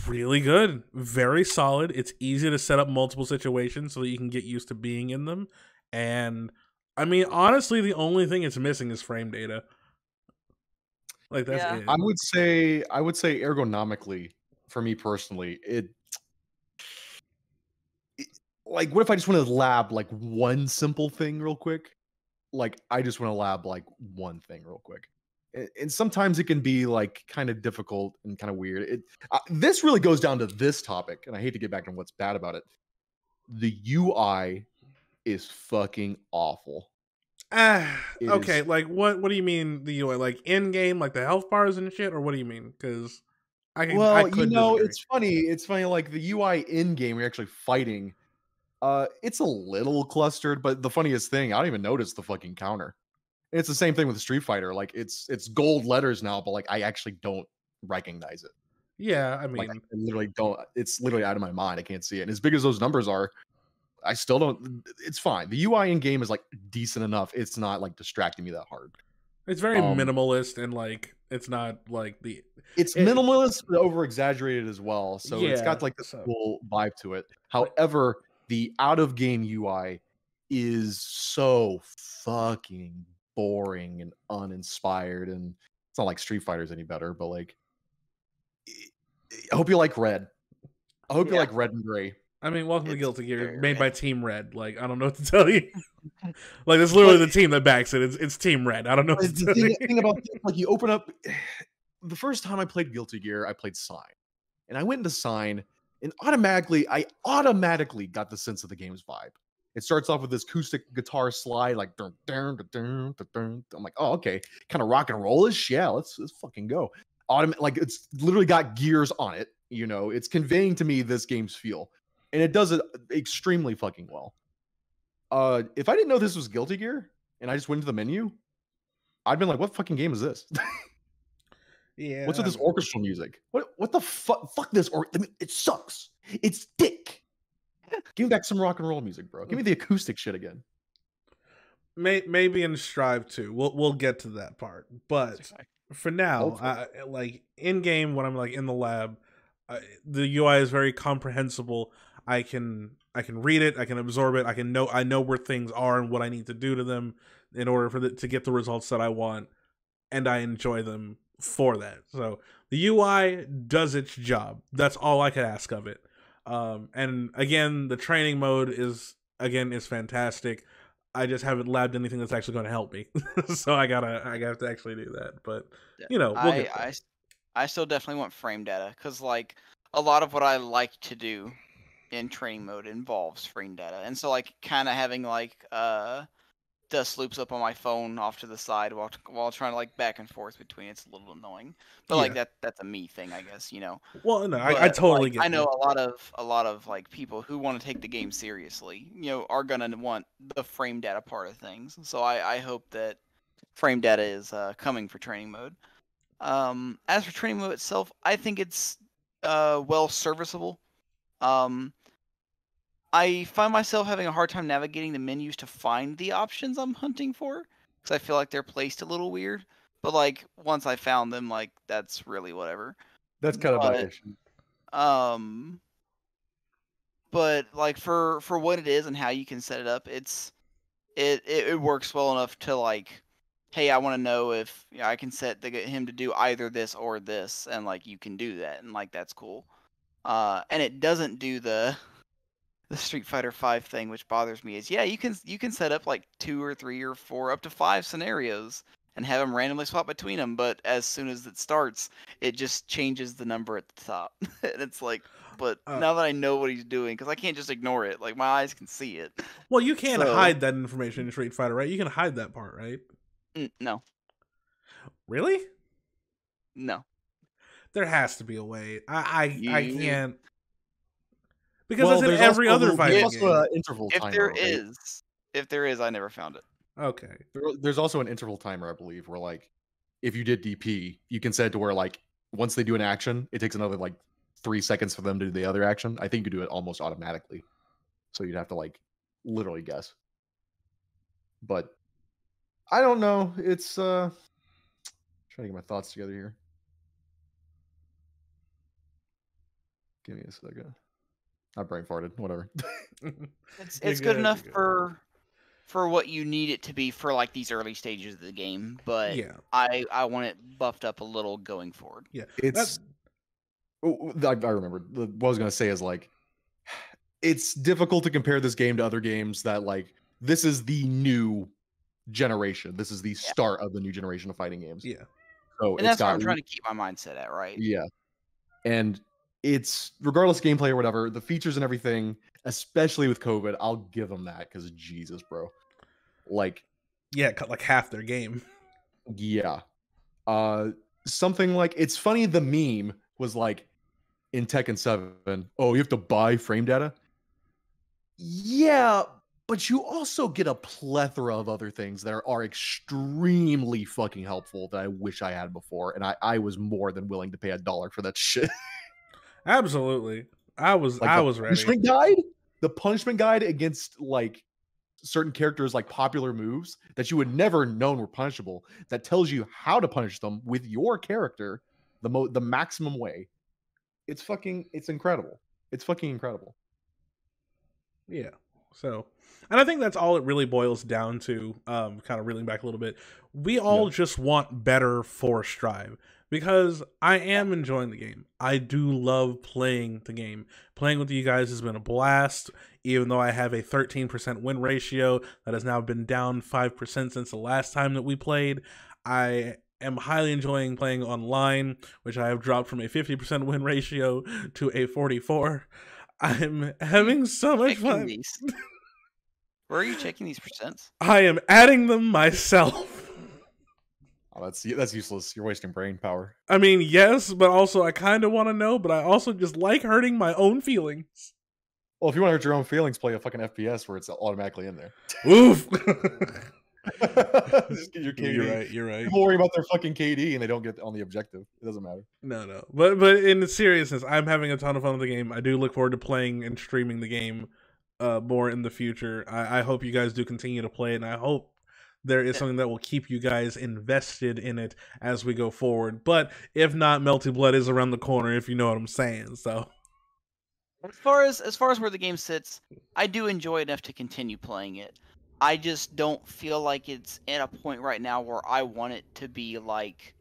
really good, very solid. It's easy to set up multiple situations so that you can get used to being in them. And I mean, honestly, the only thing it's missing is frame data. Like that's it. I would say ergonomically, for me personally, it like what if I just want to lab like one simple thing real quick? Like I just want to lab like one thing real quick. And sometimes it can be like kind of difficult and kind of weird. This really goes down to this topic, and I hate to get back on what's bad about it. The UI is fucking awful. Okay, like what do you mean the UI? Like in game, like the health bars and shit, or what do you mean? Because I could disagree. It's funny. Like the UI in game, we're actually fighting. It's a little clustered, but the funniest thing, I don't even notice the fucking counter. It's the same thing with Street Fighter. Like it's gold letters now, but like I actually don't recognize it. Yeah, I mean, like, I literally don't. It's literally out of my mind. I can't see it. And as big as those numbers are, I still don't. It's fine. The UI in game is like decent enough. It's not like distracting me that hard. It's very minimalist and like it's not like It's minimalist but over exaggerated as well. So it's got like this cool vibe to it. However, the out of game UI is so fucking boring and uninspired, and it's not like Street Fighter's any better, but like I hope you like Red. I hope you like Red and Gray. I mean, welcome to Guilty Gear, made by Team Red. Like, I don't know what to tell you. Like, it's literally the team that backs it. It's Team Red. I don't know what to tell you. The thing about this, like, you open up. The first time I played Guilty Gear, I played Sign, and I went into Sign, and I automatically got the sense of the game's vibe. It starts off with this acoustic guitar slide, like dun, dun, dun, dun, dun, dun. I'm like, oh, okay, kind of rock and roll-ish. Yeah, let's fucking go. Like it's literally got gears on it. You know, it's conveying to me this game's feel, and it does it extremely fucking well. If I didn't know this was Guilty Gear and I just went to the menu, I'd been like, what fucking game is this? Yeah. What's with this orchestral music? What the fuck? Fuck this! It sucks. It's dick. Give me back some rock and roll music, bro. Give me the acoustic shit again. Maybe in Strive 2. We'll get to that part. But for now, like in game when I'm like in the lab, the UI is very comprehensible. I can read it, I can absorb it, I know where things are and what I need to do to them in order to get the results that I want, and I enjoy them for that. So the UI does its job. That's all I could ask of it. And again, the training mode is fantastic. I just haven't labbed anything that's actually going to help me. So I have to actually do that. But you know, I still definitely want frame data because like a lot of what I like to do in training mode involves frame data, and so like kind of having like dust loops up on my phone off to the side while trying to like back and forth between it's a little annoying, but like that's a me thing, I guess, you know. Well, no, I totally get. I know a lot of like people who want to take the game seriously, you know, are gonna want the frame data part of things. So I hope that frame data is coming for training mode. As for training mode itself, I think it's well serviceable. I find myself having a hard time navigating the menus to find the options I'm hunting for because I feel like they're placed a little weird. But like once I found them, like that's really whatever. That's kind of my issue. But like for what it is and how you can set it up, it works well enough to like, hey, I want to know if I can set him to do either this or this, and like you can do that, and like that's cool. And it doesn't do the Street Fighter V thing, which bothers me. Is you can set up like 2 or 3 or 4 up to 5 scenarios and have them randomly swap between them, but as soon as it starts, it just changes the number at the top, and it's like. But now that I know what he's doing, because I can't just ignore it. Like, my eyes can see it. Well, you can't hide that information in Street Fighter, right? You can hide that part, right? No. Really? No. There has to be a way. I can't. Because it's in every other fighting game. Also an interval timer. If there is, I never found it. Okay. There's also an interval timer, I believe, where, like, if you did DP, you can set it to where, like, once they do an action, it takes another, like, 3 seconds for them to do the other action. I think you do it almost automatically. So you'd have to like literally guess. But I don't know. It's trying to get my thoughts together here. Give me a second. I brain farted. Whatever. It's good enough for what you need it to be for like these early stages of the game, but yeah. I want it buffed up a little going forward. Yeah. I remember what I was going to say is like, it's difficult to compare this game to other games that like, this is the new generation. This is the start of the new generation of fighting games. Yeah. So and that's what I'm trying to keep my mindset at, right? Yeah. And it's regardless of gameplay or whatever, the features and everything, especially with COVID, I'll give them that because Jesus, bro. Like, yeah, cut like half their game. Yeah. Something like, it's funny, the meme was like in Tekken 7, oh, you have to buy frame data? Yeah, but you also get a plethora of other things that are extremely fucking helpful that I wish I had before, and I was more than willing to pay $1 for that shit. Absolutely. I was ready. Punishment guide? The punishment guide against like certain characters, like popular moves that you would never known were punishable, that tells you how to punish them with your character the maximum way. It's incredible. It's fucking incredible. Yeah. So, and I think that's all it really boils down to, kind of reeling back a little bit. We all just want better for Strive, because I am enjoying the game. I do love playing the game. Playing with you guys has been a blast, even though I have a 13% win ratio that has now been down 5% since the last time that we played. I am highly enjoying playing online, which I have dropped from a 50% win ratio to a 44%. I'm having so much fun. Where are you checking these percents? I am adding them myself. Oh, that's useless. You're wasting brain power. I mean, yes, but also I kind of want to know, but I also just like hurting my own feelings. Well, if you want to hurt your own feelings, play a fucking FPS where it's automatically in there. Oof. Just get your KD. You're right. People worry about their fucking KD and they don't get on the objective. It doesn't matter. No. But in seriousness, I'm having a ton of fun with the game. I do look forward to playing and streaming the game more in the future. I hope you guys do continue to play it, and I hope there is something that will keep you guys invested in it as we go forward. But if not, Melty Blood is around the corner, if you know what I'm saying. So as far as where the game sits, I do enjoy enough to continue playing it. I just don't feel like it's at a point right now where I want it to be like,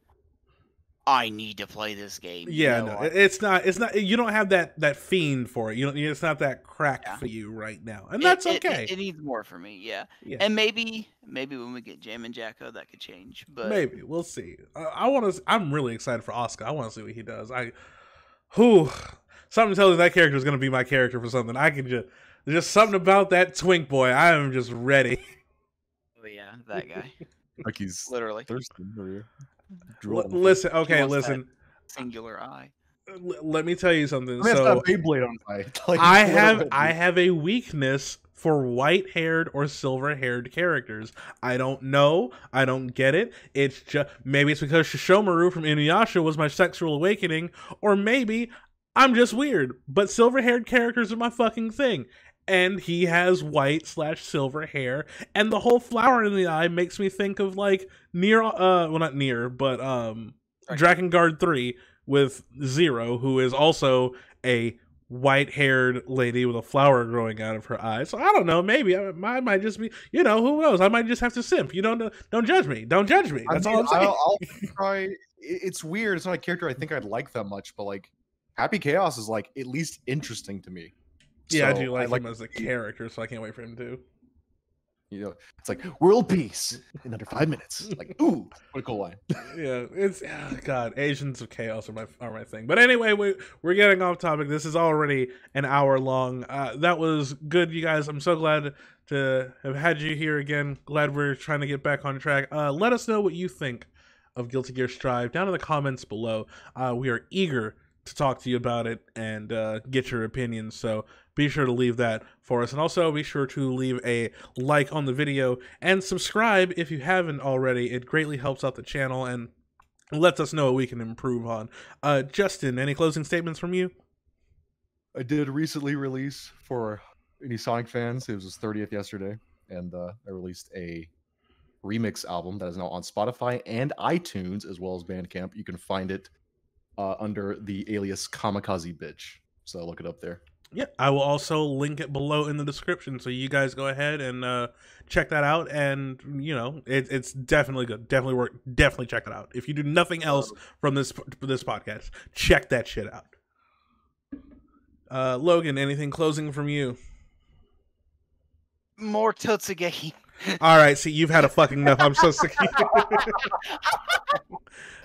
I need to play this game. Yeah, no, it's not. You don't have that fiend for it. It's not that crack for you right now, and that's okay. It needs more for me. Yeah. And maybe when we get Jam and Jacko, that could change. But maybe we'll see. I'm really excited for Asuka. I want to see what he does. Something tells me that character is going to be my character for something. I can just something about that twink boy. I am just ready. Oh yeah, that guy. Like he's literally thirsty. Listen. Singular eye. let me tell you something. I mean, so Beyblade on fight. Like, I have a weakness for white-haired or silver-haired characters. I don't know. I don't get it. It's just maybe it's because Shishomaru from Inuyasha was my sexual awakening, or maybe I'm just weird. But silver-haired characters are my fucking thing. And he has white/silver hair, and the whole flower in the eye makes me think of like Nier, well not Nier, but Drakengard 3 with Zero, who is also a white-haired lady with a flower growing out of her eye. So I don't know, maybe I might just be, who knows? I might just have to simp. Don't judge me. Don't judge me. That's all I'm saying. I'll try. It's weird. It's not a character I think I'd like that much, but like Happy Chaos is like at least interesting to me. Yeah, so I do like him as a character, so I can't wait for him to. It's like world peace in under 5 minutes. Like, ooh, what a cool line. Yeah, it's God. Agents of Chaos are my thing. But anyway, we're getting off topic. This is already an hour long. That was good, you guys. I'm so glad to have had you here again. Glad we're trying to get back on track. Let us know what you think of Guilty Gear Strive down in the comments below. We are eager to talk to you about it and get your opinions. So be sure to leave that for us. And also be sure to leave a like on the video and subscribe if you haven't already. It greatly helps out the channel and lets us know what we can improve on. Justin, any closing statements from you? I did recently release for any Sonic fans. It was his 30th yesterday. And I released a remix album that is now on Spotify and iTunes as well as Bandcamp. You can find it under the alias Kamikaze Bitch. So look it up there. Yeah, I will also link it below in the description, so you guys go ahead and check that out. And it's definitely good, definitely work, definitely check it out. If you do nothing else from this podcast, check that shit out. Logan, anything closing from you? More Totsuge. All right, see, you've had a fucking enough. I'm so sick.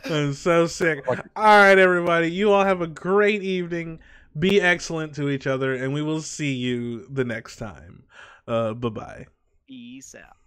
I'm so sick. All right, everybody, you all have a great evening. Be excellent to each other, and we will see you the next time. Bye-bye. Peace out.